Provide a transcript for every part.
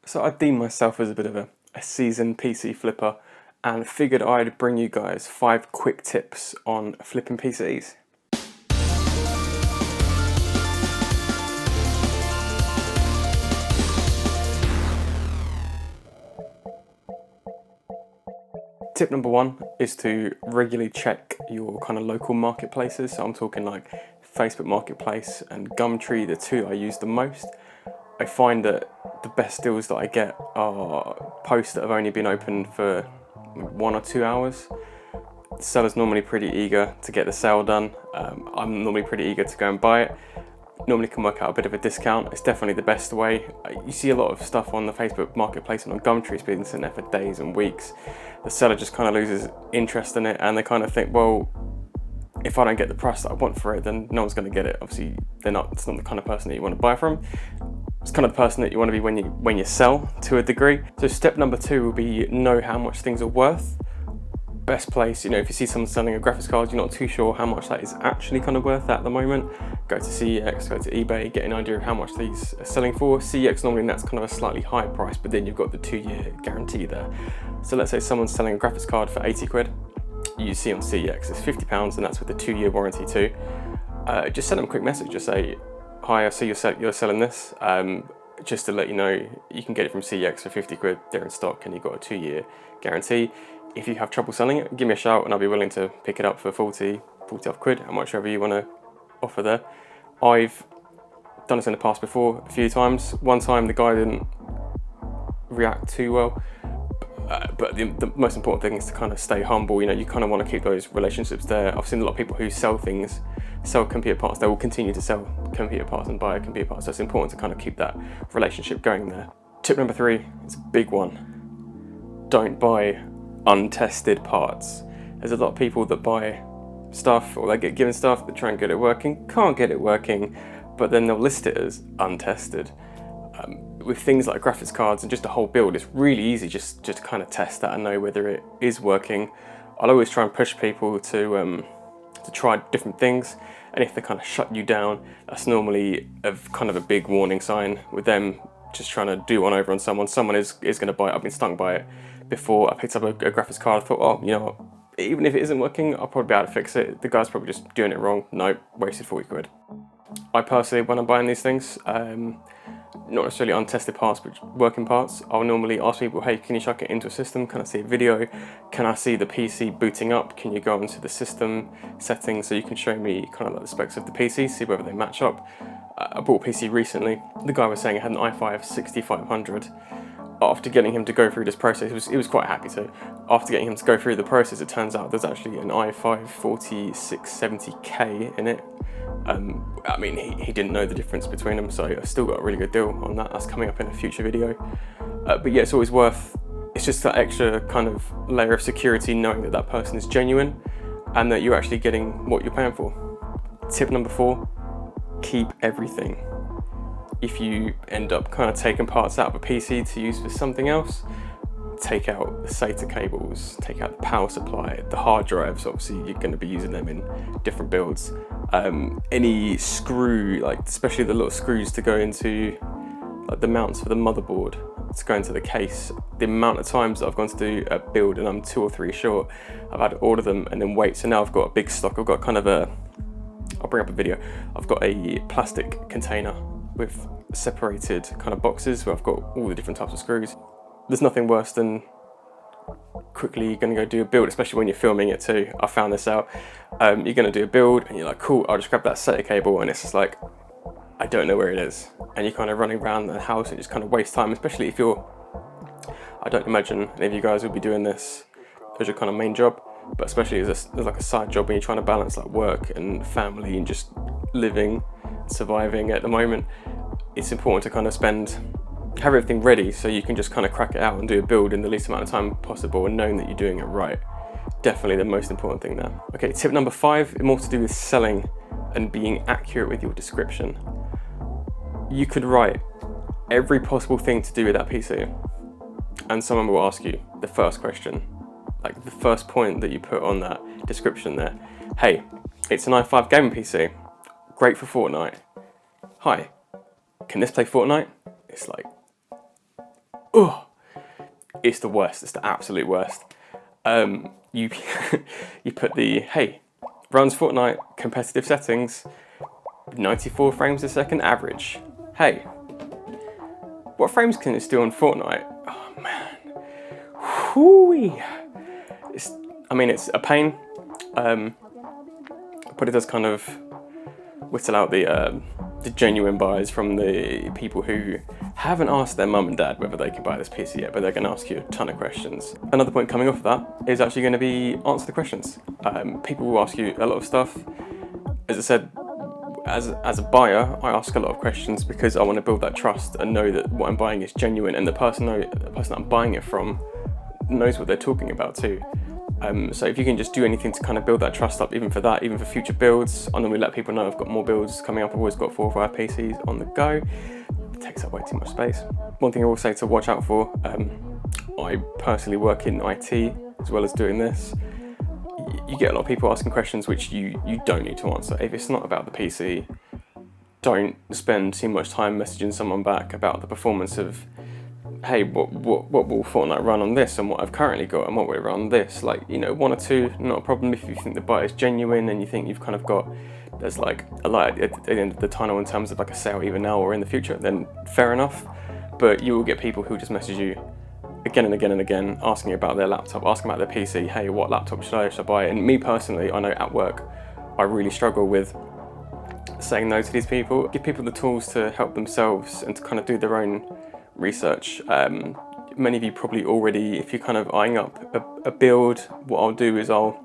So I deem myself as a bit of a seasoned PC flipper and figured I'd bring you guys 5 quick tips on flipping PCs. Tip number 1 is to regularly check your kind of local marketplaces. So I'm talking like Facebook Marketplace and Gumtree, the two I use the most. I find that the best deals that I get are posts that have only been open for 1 or 2 hours. The seller's normally pretty eager to get the sale done. I'm normally pretty eager to go and buy it. Normally can work out a bit of a discount. It's definitely the best way. You see a lot of stuff on the Facebook Marketplace and on Gumtree. It's been sitting there for days and weeks. The seller just kind of loses interest in it, and they kind of think, well, if I don't get the price that I want for it, then no one's going to get it. Obviously, it's not the kind of person that you want to buy from. It's kind of the person that you want to be when you sell, to a degree. So step number 2 will be know how much things are worth. Best place, if you see someone selling a graphics card, you're not too sure how much that is actually kind of worth at the moment, go to CEX, go to eBay, get an idea of how much these are selling for. CEX normally that's kind of a slightly higher price, but then you've got the 2-year guarantee there. So let's say someone's selling a graphics card for 80 quid, you see on CEX it's £50, and that's with the 2-year warranty too. Just send them a quick message, just say, hi, I see you're selling this, just to let you know you can get it from CEX for 50 quid, they're in stock and you've got a 2-year guarantee. If you have trouble selling it, give me a shout and I'll be willing to pick it up for 40 off quid, how much ever you want to offer there. I've done this in the past before, a few times. One time the guy didn't react too well, but the most important thing is to kind of stay humble. You kind of want to keep those relationships there. I've seen a lot of people who sell computer parts, they will continue to sell computer parts and buy computer parts, so it's important to kind of keep that relationship going there. Tip number 3 is a big one. Don't buy untested parts. There's a lot of people that buy stuff, or they get given stuff, that try and get it working, can't get it working, but then they'll list it as untested. With things like graphics cards and just a whole build, it's really easy just to kind of test that and know whether it is working. I'll always try and push people to try different things, and if they kind of shut you down, that's normally kind of a big warning sign with them just trying to do one over on someone. Someone is going to buy it. I've been stung by it before. I picked up a graphics card, I thought, oh, you know what, even if it isn't working, I'll probably be able to fix it. The guy's probably just doing it wrong. No, wasted 40 quid. I personally, when I'm buying these things, not necessarily untested parts, but working parts, I'll normally ask people, hey, can you chuck it into a system? Can I see a video? Can I see the PC booting up? Can you go into the system settings so you can show me kind of like the specs of the PC, see whether they match up? I bought a PC recently. The guy was saying it had an i5 6500. After getting him to go through this process, he was quite happy to. After getting him to go through the process, it turns out there's actually an i5 4670K in it. I mean, he didn't know the difference between them, so I still got a really good deal on that. That's coming up in a future video. But yeah, it's always it's just that extra kind of layer of security knowing that person is genuine and that you're actually getting what you're paying for. Tip number 4, keep everything. If you end up kind of taking parts out of a PC to use for something else, take out the SATA cables, take out the power supply, the hard drives, obviously you're going to be using them in different builds. Any screw, like especially the little screws to go into like the mounts for the motherboard, to go into the case. The amount of times that I've gone to do a build and I'm 2 or 3 short, I've had to order them and then wait. So now I've got a big stock. I've got kind of I'll bring up a video. I've got a plastic container with separated kind of boxes where I've got all the different types of screws. There's nothing worse than quickly going to go do a build, especially when you're filming it too. I found this out. You're going to do a build and you're like, cool, I'll just grab that SATA cable, and it's just like, I don't know where it is. And you're kind of running around the house and just kind of waste time, especially if I don't imagine any of you guys will be doing this as your kind of main job, but especially as like a side job when you're trying to balance like work and family and just living, surviving at the moment. It's important to kind of have everything ready so you can just kind of crack it out and do a build in the least amount of time possible, and knowing that you're doing it right. Definitely the most important thing there. Okay, tip number 5, more to do with selling and being accurate with your description. You could write every possible thing to do with that PC, and someone will ask you the first question, like the first point that you put on that description there. Hey, it's an i5 gaming PC, great for Fortnite. Hi, can this play Fortnite? It's like, oh, it's the worst. It's the absolute worst. You you put the, hey, runs Fortnite competitive settings, 94 frames a second average. Hey, what frames can it do on Fortnite? Oh man, whoo-wee. It's a pain, but it does kind of whittle out the genuine buyers from the people who haven't asked their mum and dad whether they can buy this PC yet, but they're going to ask you a ton of questions. Another point coming off of that is actually going to be answer the questions. People will ask you a lot of stuff. As I said, as a buyer, I ask a lot of questions because I want to build that trust and know that what I'm buying is genuine, and the person that I'm buying it from knows what they're talking about too. So if you can just do anything to kind of build that trust up, even for that, even for future builds, and then we let people know I've got more builds coming up. I've always got 4 or 5 PCs on the go. It takes up way too much space. One thing I will say to watch out for, I personally work in IT as well as doing this. You get a lot of people asking questions which you don't need to answer. If it's not about the PC, don't spend too much time messaging someone back about the performance of, hey, what will Fortnite run on this, and what I've currently got, and what will it run on this. Like, 1 or 2, not a problem if you think the buy is genuine and you think you've kind of got, there's like a light at the end of the tunnel in terms of like a sale either now or in the future, then fair enough. But you will get people who just message you again and again and again, asking about their laptop, asking about their PC, hey, what laptop should I buy? And me personally, I know at work, I really struggle with saying no to these people. Give people the tools to help themselves and to kind of do their own research. Many of you probably already, if you're kind of eyeing up a build, what I'll do is I'll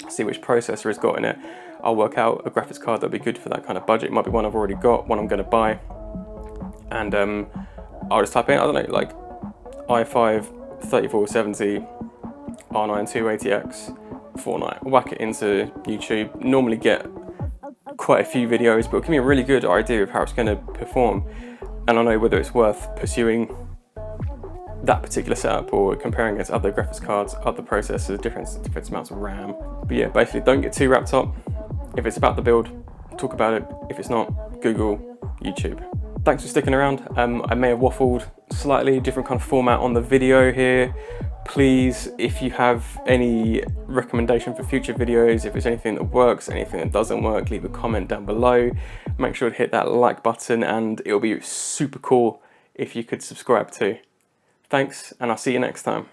see which processor it's got in it. I'll work out a graphics card that'll be good for that kind of budget. It might be one I've already got, one I'm going to buy, and I'll just type in, I don't know, like i5 3470 R9 280X Fortnite, whack it into YouTube, normally get quite a few videos, but it'll give me a really good idea of how it's going to perform, and I know whether it's worth pursuing that particular setup or comparing against other graphics cards, other processors, different amounts of RAM. But yeah, basically don't get too wrapped up. If it's about the build, talk about it. If it's not, Google, YouTube. Thanks for sticking around. I may have waffled slightly, different kind of format on the video here. Please, if you have any recommendation for future videos, if it's anything that works, anything that doesn't work, leave a comment down below. Make sure to hit that like button, and it'll be super cool if you could subscribe too. Thanks, and I'll see you next time.